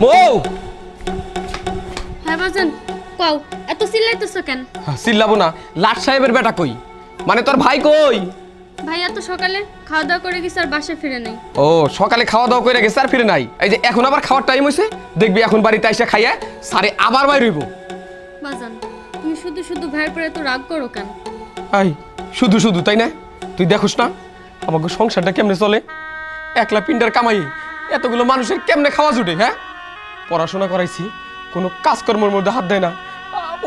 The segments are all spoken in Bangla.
বউ হ্যাঁ বাজান কও এত চিল্লাইতেছো কেন? চিল্লাবো না, লাট সাহেবের বেটা কই? মানে তোর ভাই কই? ভাই এত সকালে খাওয়া দাওয়া করে গেছে আর বাসায় ফিরে নাই। ও সকালে খাওয়া দাওয়া করে গেছে আর ফিরে নাই, এই যে এখন আবার খাওয়ার টাইম হইছে, দেখবি এখন বাড়িতে এসে খাইয়া সারে আবার বাইর হইব। বাজান তুমি শুধু শুধু ভাইয়ের পরে এত রাগ করো কেন? আই শুধু শুধু তাই না? তুই দেখোস না আমাকে সংসারটা কেমনে চলে, একলা পিন্ডার কামাই এতগুলো মানুষের কেমনে খাওয়া জুটে? হ্যাঁ, পড়াশোনা করাইছি, কোনো কাজকর্মের মধ্যে হাত দেয় না।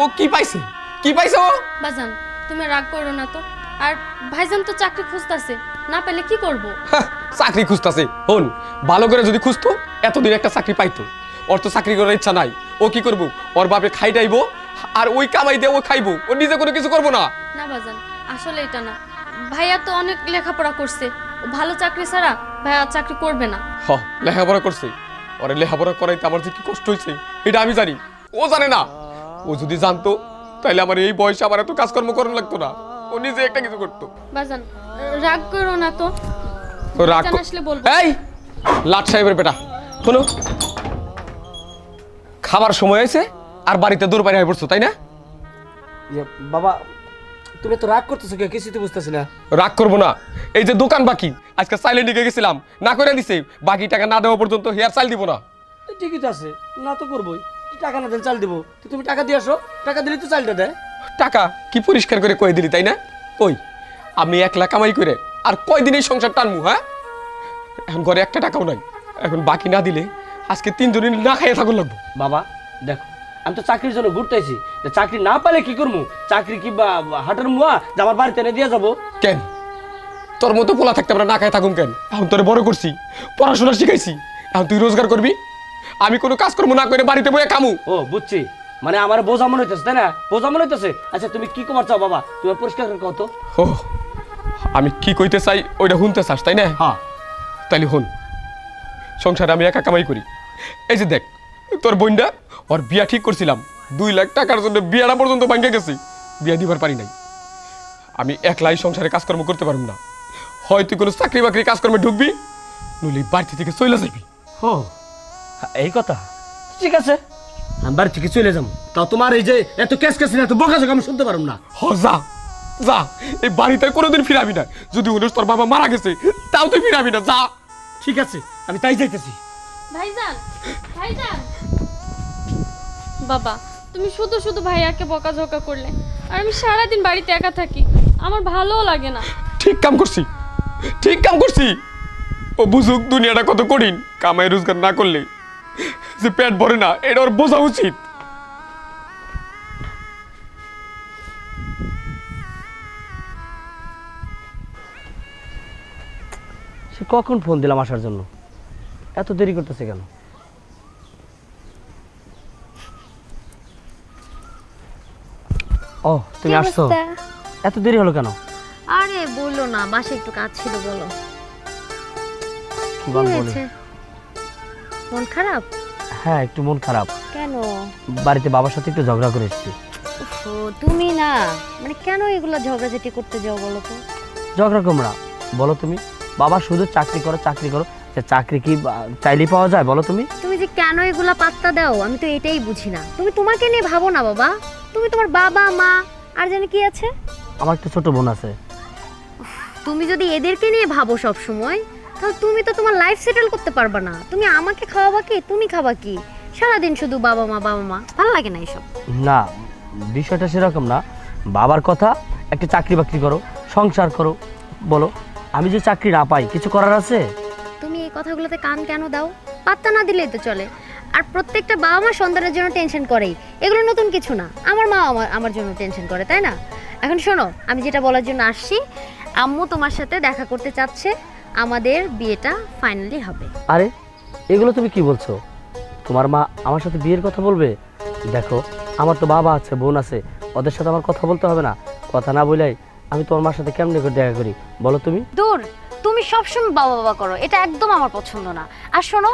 ও কি পাইছে, কি পাইছে ও? বাজান তুমি রাগ করো না তো। আর ভাইজান তো চাকরি খুঁজতাছে, না পেলে কি করব? চাকরি খুঁজতাছে? হন ভালো করে যদি খুঁজতো এতদিন একটা চাকরি পাইতো। ওর তো চাকরি করার ইচ্ছা নাই। ও কি করবো? ওর বাপে খাইটাইবো আর ওই কামাই দিয়ে ও খাইবো, ও নিজে কোনো কিছু করবো না। না বাজান আসলে এটা না, ভাইয়া তো অনেক লেখাপড়া করছে, ও ভালো চাকরি ছাড়া ভাইয়া চাকরি করবে না। হ লেখাপড়া করছে, ওরে লেখাপড়া করাইতে আমার যে কি কষ্ট হয়েছে এটা আমি জানি, ও জানে না। ও যদি জানতো তাহলে আমার এই বয়সে আমার এত কাজকর্ম করানো লাগতো না, ও নিজে একটা কিছু করতো। বাজান রাগ করো না তো, রাগ আসলে বলবো। এই লাট সাহেবের বেটা শোনো, খাবার সময় হয়েছে আর বাড়িতে দূর বাইরে হয়ে পড়ছো তাই না? বাবা তুমি তো রাগ করতেছো কে? কিছুই তো বুঝতেছি না। রাগ করবো না, এই যে দোকান বাকি আজকে চাইলে নিয়ে গেছিলাম, না করে দিছে, বাকি টাকা না দেওয়া পর্যন্ত হেয়ার চাল দিব না। ঠিকই তো আছে, না তো করবোই, টাকা না দিলে চাল দিব। তো তুমি টাকা দিয়ে আসো, টাকা দিলে তো চালটা দেয়। টাকা কি পরিষ্কার করে কয়ে দিলি তাই না? ওই আমি একলা কামাই করে আর কয়দিন এই সংসার টানমু? হ্যাঁ, এখন ঘরে একটা টাকাও নাই, এখন বাকি না দিলে আজকে 3 দিন না খাইয়ে থাকুন লাগবো। বাবা দেখো আমি তো চাকরির জন্য ঘুরতেছি, চাকরি না পালে কি করবো? চাকরি কি হাটের মুয়া যে আমার বাড়িতে এনে দিয়ে যাবো? কেন তোর মতো পোলা থাকতে আমরা না খাই থাকুন কেন? এখন তোরে বড় করছি, পড়াশোনা শিখাইছি, এখন তুই রোজগার করবি, আমি কোনো কাজকর্ম না করে বাড়িতে বসে কামু? ও বুঝছি, মানে আমার বোঝা মনে হইতেছে তাই না? বোঝা মনে হইতেছে। আচ্ছা তুমি কি কমার চাও বাবা? তুমি পরিষ্কার করে কত? ও আমি কি কইতে চাই ওইটা শুনতে চাস তাই না? হ্যাঁ তাইলে হন, সংসারে আমি একা কামাই করি। এই যে দেখ তোর বোনটা, ওর বিয়া ঠিক করছিলাম, 2 লাখ টাকার জন্য বিয়াটা পর্যন্ত ভাঙ্গে গেছি, বিয়া দিবার পারি নাই। আমি একলাই সংসারে কাজকর্ম করতে পারব না, হয় তুই কোনো চাকরি বাকরি কাজকর্মে ঢুকবি, নইলে বাড়ি থেকে চলে যাবি। ও এই কথা, ঠিক আছে আমি বাড়ি থেকে চলে যাবো। তাও তোমার এই যে এত ক্যাশ ক্যাশ এত বকাঝক আমি শুনতে পারবো না। হ যা যা, এই বাড়িতে কোনোদিন ফিরাবি না, যদি উনিশ তোর বাবা মারা গেছে তাও তুই ফিরাবি না, যা। ঠিক আছে আমি তাই যাইতেছি। ভাইজান ভাইজান বাবা তুমি শুধু শুধু ভাইয়াকে বকাঝকা করলে, আর আমি সারাদিন বাড়িতে একা থাকি, আমার ভালোও লাগে না। ঠিক কাম করছি, ঠিক কাম করছি। ও বুঝুক দুনিয়াটা কত কঠিন, কামাই রোজগার না করলে যে পেট ভরে না, এটা ওর বোঝা উচিত। সে কখন ফোন দিলাম আসার জন্য, এত দেরি করতেছে কেন? ও তুমি আসছো, এত দেরি হলো কেন? আরে বললো না, বাসায় একটু কাজ ছিল। বলো কি বলে? মন খারাপ? হ্যাঁ একটু মন খারাপ। কেন? বাড়িতে বাবার সাথে একটু ঝগড়া করে এসেছি। ও তুমি না, মানে কেন এগুলা ঝগড়াঝাটি করতে যাও বলো তো? ঝগড়া কমরা বলো তুমি? বাবা শুধু চাকরি করো চাকরি করো, চাকরি কি চাইলেই পাওয়া যায় বলো তুমি? তুমি যে কেন এগুলা পাত্তা দাও আমি তো এটাই বুঝি না। তুমি তোমাকে নিয়ে ভাবো না বাবা, তুমি তোমার বাবা মা আর জানি কি আছে, আমার একটা ছোট বোন আছে। তুমি যদি এদেরকে নিয়ে ভাবো সব সময়, তাহলে তুমি তো তোমার লাইফ সেটেল করতে পারবা না। তুমি আমাকে খাওয়াবা কি, তুমি খাবা কি? সারাদিন শুধু বাবা মা বাবা মা, ভালো লাগে না এসব। না বিষয়টা সেরকম না, বাবার কথা একটা চাকরি বাকরি করো, সংসার করো। বলো আমি যে চাকরি না পাই কিছু করার আছে? তুমি এই কথাগুলোতে কান কেন দাও? পাত্তা না দিলেই তো চলে। আর প্রত্যেকটা বাবা মা সন্তানের জন্য টেনশন করেই, এগুলো নতুন কিছু না। আমার মা আমার জন্য টেনশন করে, তাই না? এখন শোনো, আমি যেটা বলার জন্য আসছি, আম্মু তোমার সাথে দেখা করতে চাচ্ছে, আমাদের বিয়েটা ফাইনালি হবে। আরে এগুলো তুমি কি বলছো? তোমার মা আমার সাথে বিয়ের কথা বলবে? দেখো আমার তো বাবা আছে, বোন আছে, ওদের সাথে আমার কথা বলতে হবে না? কথা না বলাই আমি তোমার মার সাথে কেমনে করে দেখা করি বলো তুমি? দূর, তুমি সবসময় বাবা বাবা করো, এটা একদম আমার পছন্দ না। আর শোনো,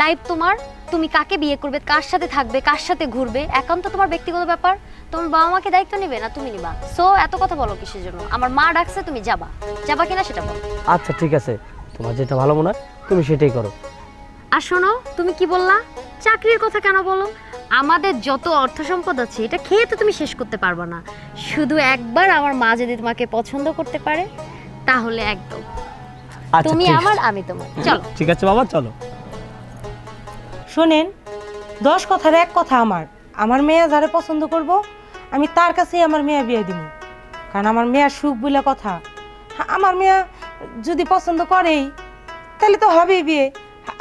লাইফ তোমার, তুমি কাকে বিয়ে করবে, কার সাথে থাকবে, কার সাথে ঘুরবে, একান্ত তোমার ব্যক্তিগত ব্যাপার। তোমার বাবা মাকে দায়িত্ব নেবে না তুমি নিবা। সো এত কথা বলো কিসের জন্য? আমার মা ডাকছে, তুমি যাবা, যাবা কিনা সেটা বলো। আচ্ছা ঠিক আছে, তোমার যেটা ভালো মনে হয় তুমি সেটাই করো। আর শোনো, তুমি কি বললা? চাকরির কথা কেন বলো? আমাদের যত অর্থ সম্পদ আছে এটা খেয়ে তো তুমি শেষ করতে পারবে না। শুধু একবার আমার মা যদি তোমাকে পছন্দ করতে পারে তাহলে একদম আচ্ছা, তুমি ঠিক আছে। আমার আমি তোমার। চলো। ঠিক আছে বাবা, চলো। শোনেন, 10 কথার এক কথা, আমার মেয়ে যারে পছন্দ করব আমি তার কাছেই আমার মেয়ে বিয়ে দিব। কারণ আমার মেয়ের সুখ বলে কথা। আমার মেয়ে যদি পছন্দ করেই তাহলে তো হবেই বিয়ে।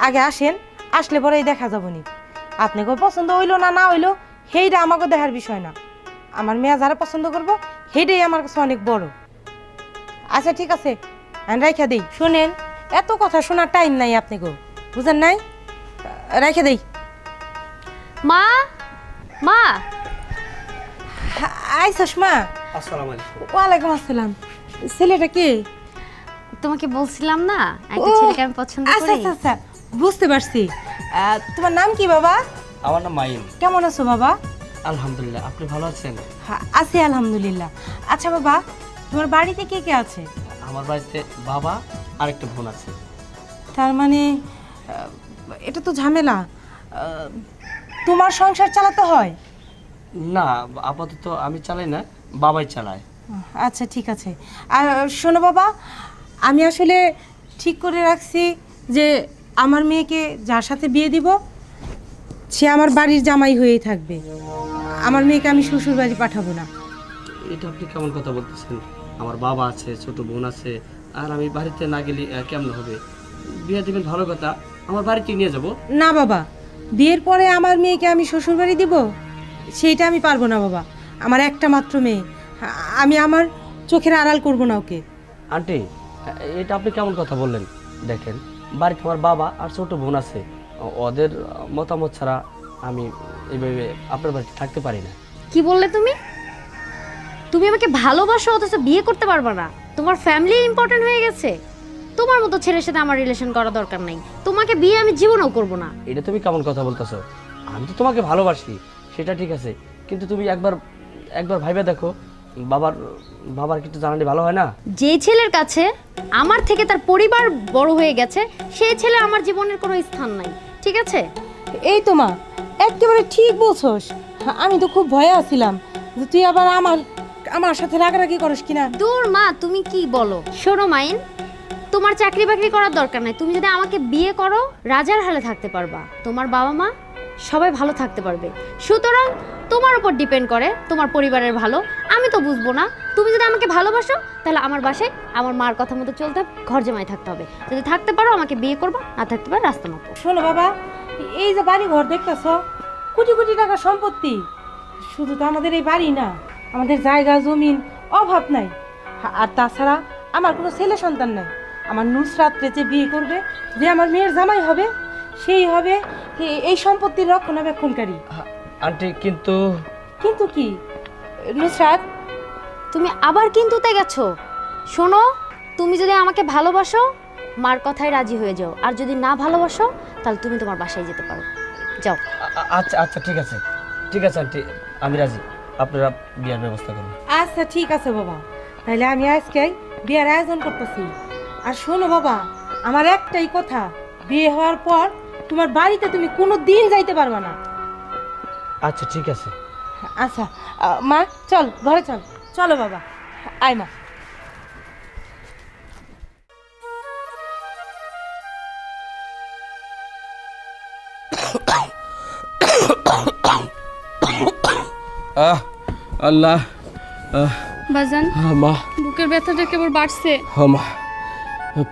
আগে আসেন, আসলে পরেই দেখা যাব নি। আপনাকে পছন্দ হইলো না না হইলো সেইটা আমাকে দেখার বিষয় না। আমার মেয়ে যারা পছন্দ করব সেইটাই আমার কাছে অনেক বড়। আচ্ছা ঠিক আছে, আমি রাইখা দেই। শোনেন, এত কথা শোনার টাইম নাই আপনাকে, বুঝেন নাই? রাইখা দেই। মা, মা, আইসস মা? আসসালামু আলাইকুম। ওয়ালাইকুম আসসালাম। ছেলেটা কে? তোমাকে বলছিলাম না একটা ও, ছেলেকে আমি পছন্দ আচ্ছা করি। আচ্ছা আচ্ছা, বুঝতে পারছি। তোমার নাম কি বাবা? আমার নাম মাইন। কেমন আছো বাবা? আলহামদুলিল্লাহ, আপনি ভালো আছেন? আছি আলহামদুলিল্লাহ। আচ্ছা বাবা, তোমার বাড়িতে কে কে আছে? আমার বাড়িতে বাবা আর একটা বোন আছে। তার মানে এটা তো ঝামেলা। তোমার সংসার চালাতে হয়? না, আপাতত আমি চালাই না, বাবাই চালায়। আচ্ছা ঠিক আছে। আর শোনো বাবা, আমি আসলে ঠিক করে রাখছি যে আমার মেয়েকে যার সাথে বিয়ে দিব সে আমার বাড়ির জামাই হয়েই থাকবে। আমার মেয়েকে আমি শ্বশুর বাড়ি পাঠাবো না। এটা আপনি কেমন কথা বলতেছেন? আমার বাবা আছে, ছোট বোন আছে, আর আমি বাড়িতে না গেলে কেমন হবে? বিয়ে দিবেন ভালো কথা, আমার বাড়িতে নিয়ে যাব। না বাবা, বিয়ের পরে আমার মেয়েকে আমি শ্বশুর বাড়ি দিব সেইটা আমি পারবো না বাবা। আমার একটা মাত্র মেয়ে, আমি আমার চোখের আড়াল করব না ওকে। আন্টি, এটা আপনি কেমন কথা বললেন? দেখেন, বাড়িতে আমার বাবা আর ছোট বোন আছে, ওদের মতামত ছাড়া আমি এইভাবে আপনার বাড়িতে থাকতে পারি না। কি বললে তুমি? তুমি আমাকে ভালোবাসো অথচ বিয়ে করতে পারবে না? তোমার ফ্যামিলি ইম্পর্টেন্ট হয়ে গেছে? তোমার মতো ছেলের সাথে আমার রিলেশন করা দরকার নাই। তোমাকে বিয়ে আমি জীবনেও করব না। এটা তুমি কেমন কথা বলতেছো? আমি তো তোমাকে ভালোবাসি, সেটা ঠিক আছে, কিন্তু তুমি একবার ভাইবা দেখো, বাবার কিছু জানালে ভালো হয় না? যে ছেলের কাছে আমার থেকে তার পরিবার বড় হয়ে গেছে সেই ছেলে আমার জীবনের কোনো স্থান নাই, ঠিক আছে? এই তো মা, একেবারে ঠিক বলছস। আমি তো খুব ভয়ে আছিলাম যে তুই আবার আমার সাথে রাগারাগি করিস কিনা। দূর মা, তুমি কি বলো? শোনো মাইন, তোমার চাকরি বাকরি করার দরকার নাই। তুমি যদি আমাকে বিয়ে করো রাজার হালে থাকতে পারবা, তোমার বাবা মা সবাই ভালো থাকতে পারবে। সুতরাং তোমার উপর ডিপেন্ড করে তোমার পরিবারের ভালো। আমি তো বুঝবো না। তুমি যদি আমাকে ভালোবাসো তাহলে আমার বাসায় আমার মার কথা মতো চলতে হবে, ঘর জামাই থাকতে হবে। যদি থাকতে পারো আমাকে বিয়ে করবা, না থাকতে পারো রাস্তা মতো। শোনো বাবা, এই যে বাড়ি ঘর দেখতেছ, কোটি কোটি টাকা সম্পত্তি। শুধু তো আমাদের এই বাড়ি না, আমাদের জায়গা জমিন অভাব নাই। আর তাছাড়া আমার কোনো ছেলে সন্তান নাই। আমার নুসরাতরে যে বিয়ে করবে, যে আমার মেয়ের জামাই হবে, সেই হবে এই সম্পত্তির রক্ষণাবেক্ষণকারী। আন্টি, কিন্তু কিন্তু কি নুসরাত? তুমি আবার কিন্তুতে গেছো? শোনো, তুমি যদি আমাকে ভালোবাসো মার কথায় রাজি হয়ে যাও, আর যদি না ভালোবাসো তাহলে তুমি তোমার বাসায় যেতে পারো। যাও। আচ্ছা আচ্ছা, ঠিক আছে ঠিক আছে আন্টি, আমি রাজি। আপনারা বিয়ার ব্যবস্থা করুন। আচ্ছা ঠিক আছে বাবা, তাহলে আমি আজকে বিয়ের আয়োজন করতেছি। আর শোনো বাবা, আমার একটাই কথা, বিয়ে হওয়ার পর তোমার বাড়িতে তুমি কোনো দিন যাইতে পারবে না। আচ্ছা ঠিক আছে। আচ্ছা মা, চল ঘরে চল। চলো বাবা, আয় মা। আল্লাহ, বাজান, মা, বুকের ব্যথাটা কেবল বাড়ছে। মা,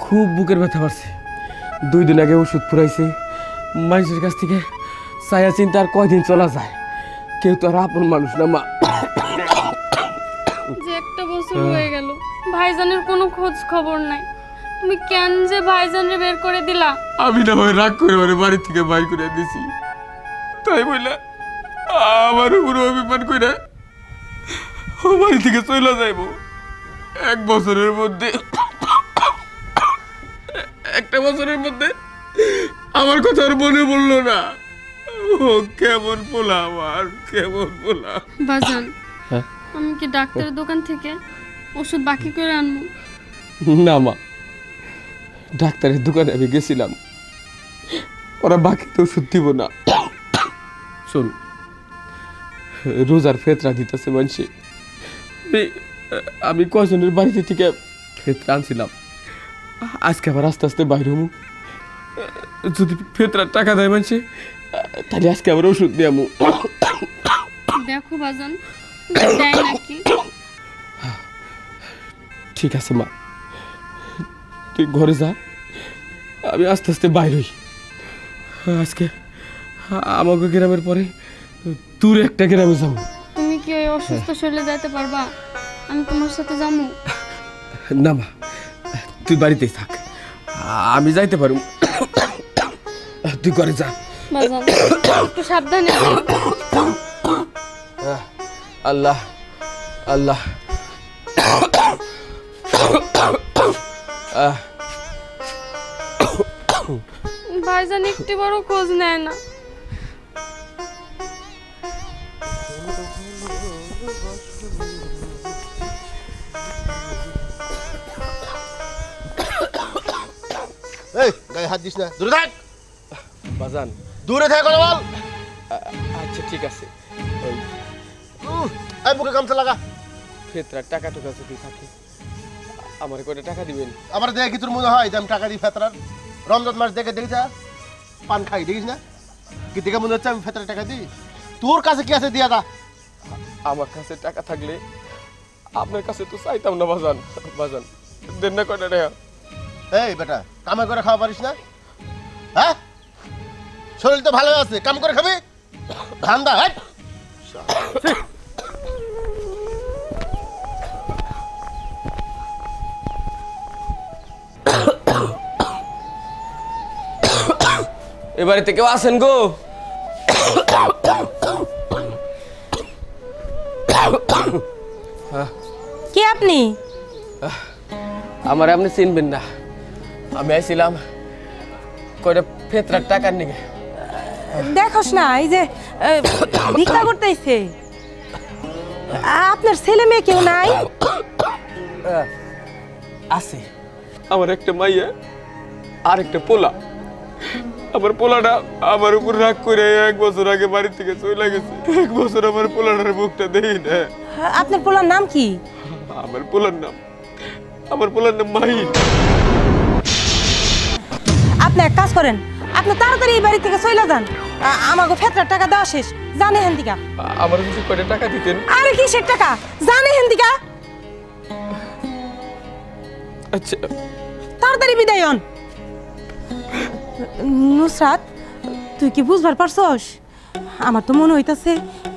খুব বুকের ব্যথা বাড়ছে। 2 দিন আগে ওষুধ ফুরাইছে। মানুষের কাছ থেকে ছায়া চিন্তা আর কয়দিন চলা যায়? কেউ তো আর আপন মানুষ না মা। যে 1 বছর হয়ে গেল, ভাইজানের কোনো খোঁজ খবর নাই। তুমি কেন যে ভাইজানরে বের করে দিলা? আমি না হয় রাগ করে ওরে বাড়ি থেকে বাইর করে দিছি, তাই বলে আমার উপর অভিমান করে ও বাড়ি থেকে চলে যাইব। 1 বছরের মধ্যে, 1 বছরের মধ্যে আমার কথা আর মনে পড়লো না। ও কেমন পোলা, আমার কেমন পোলা। বাজান, হ্যাঁ? আমি কি ডাক্তারের দোকান থেকে ওষুধ বাকি করে আনবো? না মা, ডাক্তারের দোকানে আমি গেছিলাম, ওরা বাকিতে ওষুধ দিব না। শোন, রোজার ফেতরা দিতেছে মানুষে। আমি কয়জনের বাড়িতে থেকে ফেতরা আনছিলাম, আজকে আবার আস্তে আস্তে বাইরে হমু। যদি ফেতরার টাকা দেয় মানুষে, তাহলে আজকে আবার ওষুধ দিয়ে আমু। দেখো বাজান দেয় নাকি। ঠিক আছে মা, তুই ঘরে যা, আমি আস্তে আস্তে বাইরে হই। আজকে আমাকে গ্রামের পরে দূরে একটা গ্রামে যাবো। তুমি কি ওই অসুস্থ শরীরে যাইতে পারবা? আমি তোমার সাথে যাবো। না মা, তুই বাড়িতেই থাক, আমি যাইতে পারব। তুই ঘরে যা। বাজান একটু সাবধানে। আল্লাহ আল্লাহ। ভাইজান একটু বড় খোঁজ নেয় না। এই গায়ে হাত দিস না, দূরে থাক। বাজান দূরে থাক কথা বল। আচ্ছা ঠিক আছে। ওই এই বুকে গামছা লাগা। ফেতরার টাকা টুকা যদি থাকে আমার কয়টা টাকা দিবেন? আমার দেখে কি তোর মনে হয় যে আমি টাকা দিই ফেতরার? রমজান মাস দেখে দেখিস পান খাই দেখিস না? কি দেখে মনে হচ্ছে আমি ফেতরার টাকা দিই? তোর কাছে কি আছে দিয়া দা। আমার কাছে টাকা থাকলে আপনার কাছে তো চাইতাম না বাজান। বাজান দেন না কয়টা টাকা। এই বেটা, কামে করে খাওয়া পারিস না? হ্যাঁ, শরীর তো ভালো আছে, কাম করে খাবি? ধান্দা হ্যাঁ। এ বাড়িতে কেউ আছেন গো? কে আপনি? আমার আপনি চিনবেন না, আমি আইছিলাম কয়টা ফেতরার টাকার নিগে। দেখোস না এই যে ভিক্ষা করতেছে। আপনার ছেলে মেয়ে কেউ নাই? আছে, আমার একটা মাইয়া আর একটা পোলা। আমার পোলাটা আমার উপর রাগ করে 1 বছর আগে বাড়ি থেকে চলে গেছে। 1 বছর আমার পোলাটার মুখটা দেখি না। আপনার পোলার নাম কি? আমার পোলার নাম মাহিন। আপনি এক কাজ করেন, আপনি তাড়াতাড়ি এই বাড়ি থেকে চলে যান। আমাকে ফেতরার টাকা দেওয়া শেষ। জানে হেন্দিকা। আমার যদি কয়টা টাকা দিতেন। আরে কিসের টাকা? জানে হেন্দিকা। আচ্ছা তাড়াতাড়ি বিদায় হন। নুসরাত, তুই কি বুঝবার পারছস? আমার তো মনে হইতাছে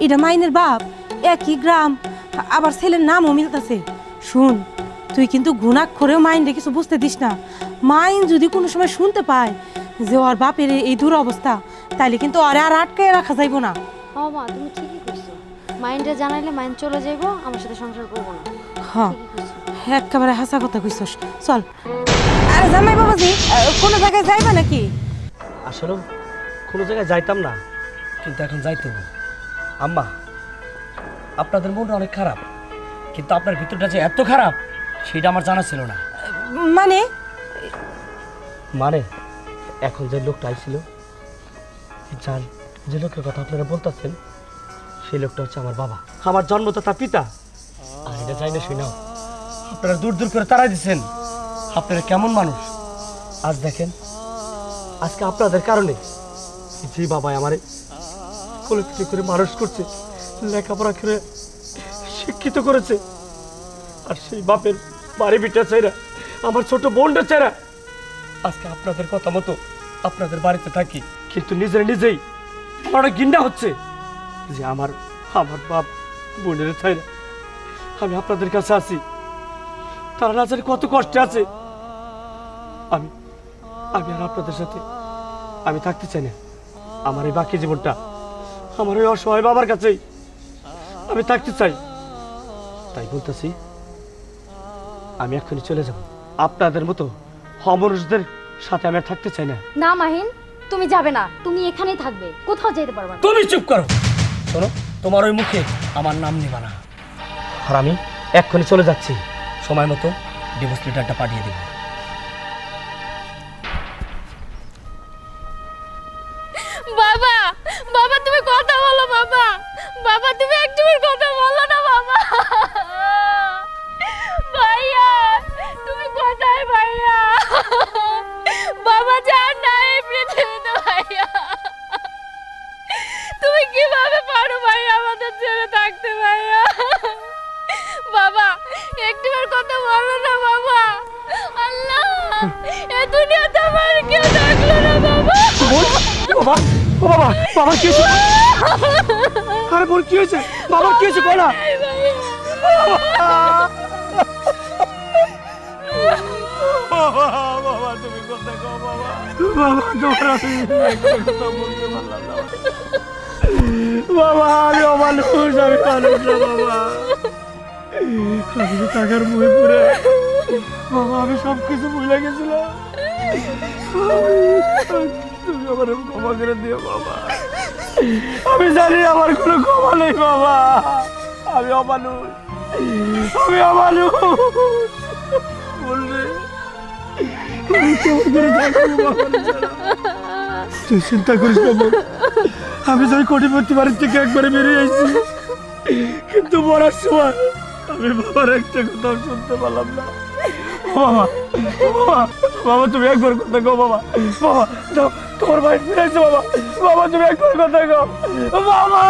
এটা মাইনের বাপ, একই গ্রাম, আবার ছেলের নামও মিলতাছে। শুন, তুই কিন্তু ঘুণাক্ষরেও মাইনরে কিছু বুঝতে দিস না। মাইন যদি কোনো সময় শুনতে পায় যে ওর বাপের এই দুরবস্থা, তাইলে কিন্তু ওরে আর আটকে রাখা যাইব না। ও মা, তুমি ঠিকই করছো। মাইন্ডে জানাইলে মাইন্ড চলে যাইবো, আমার সাথে সংসার করবো না। হ্যাঁ, একেবারে হাসা কথা কইছস। চল। আরে জামাই বাবাজি, কোনো জায়গায় যাইবা নাকি? আসলে কোনো জায়গায় যাইতাম না, কিন্তু এখন যাইতে হবে। আম্মা, আপনাদের মনটা অনেক খারাপ, কিন্তু আপনার ভিতরটা যে এত খারাপ সেটা আমার জানা ছিল না। মানে মানে এখন যে লোকটা আইছিল, যার যে লোকের কথা আপনারা বলতেছেন, সেই লোকটা হচ্ছে আমার বাবা, আমার জন্মদাতা পিতা। আর এটা যাই না শুনাও, আপনারা দূর দূর করে তাড়াই দিচ্ছেন। আপনারা কেমন মানুষ? আজ দেখেন, আজকে আপনাদের কারণে যে বাবাই আমারে কোলে পিঠে করে মানুষ করছে, লেখাপড়া করে শিক্ষিত করেছে, আর সেই বাপের বাড়ি বিটা চাইরা, আমার ছোট বোনটা চাইরা আজকে আপনাদের কথা মতো আপনাদের বাড়িতে থাকি। কিন্তু নিজেই আমার অনেক ঘৃণা হচ্ছে যে আমার বাপ বোনের চাইরা আমি আপনাদের কাছে আছি। তারা না জানি কত কষ্টে আছে। আমি আর আপনাদের সাথে আমি থাকতে চাই না। আমার এই বাকি জীবনটা আমার ওই অসহায় বাবার কাছেই আমি থাকতে চাই। তাই বলতেছি, আমি এক্ষুনি চলে যাব। আপনাদের মতো অমানুষদের সাথে আমি আর থাকতে চাই না। না মাহিন, তুমি যাবে না, তুমি এখানেই থাকবে, কোথাও যেতে পারবে না। তুমি চুপ করো। শোনো, তোমার ওই মুখে আমার নাম নিবা না। আর আমি এক্ষুনি চলে যাচ্ছি, সময় মতো ডিভোর্স লেটারটা পাঠিয়ে দেব। বাবা, বাবা তুমি কথা বলো বাবা, বাবা তুমি একটুর কথা বলো না বাবা। ভাইয়া তুমি কোথায় ভাইয়া? বাবা জান নাই এই পৃথিবীতে ভাইয়া। তুমি কিভাবে পারো ভাইয়া আমাদের ছেড়ে থাকতে ভাইয়া? বাবা একটুর কথা বলো না বাবা। আল্লাহ এই দুনিয়াতে আমার কেউ থাকলো না বাবা। বাবা বাবা বাবা কি হয়েছে? আরে বোন কি হয়েছে? বাবা কি হয়েছে বলা? বাবা তুমি কথা কও বাবা। বাবা তোমার আমি একটা কথা বলতে পারলাম না বাবা। আমি অমানুষ, আমি মানুষ না বাবা। আমি তো টাকার মুখে পড়ে বাবা আমি সব কিছু ভুলে গেছিলাম। তুমি আমার ক্ষমা করে দিও বাবা। আমি জানি আমার কোনো ক্ষমা নেই বাবা। আমি অমানুষ, আমি অমানুষ। বললে তুই চিন্তা করিস না বোন। আমি যাই কোটিপতি বাড়ির থেকে একবারে বেরিয়ে আসছি, কিন্তু মরার সময় আমি বাবার একটা কথা শুনতে পারলাম না। বাবা বাবা বাবা তুমি একবার কথা কও বাবা। বাবা তোমার ভাই ফিরে এসে বাবা। বাবা তুমি একবার কথা কও বাবা।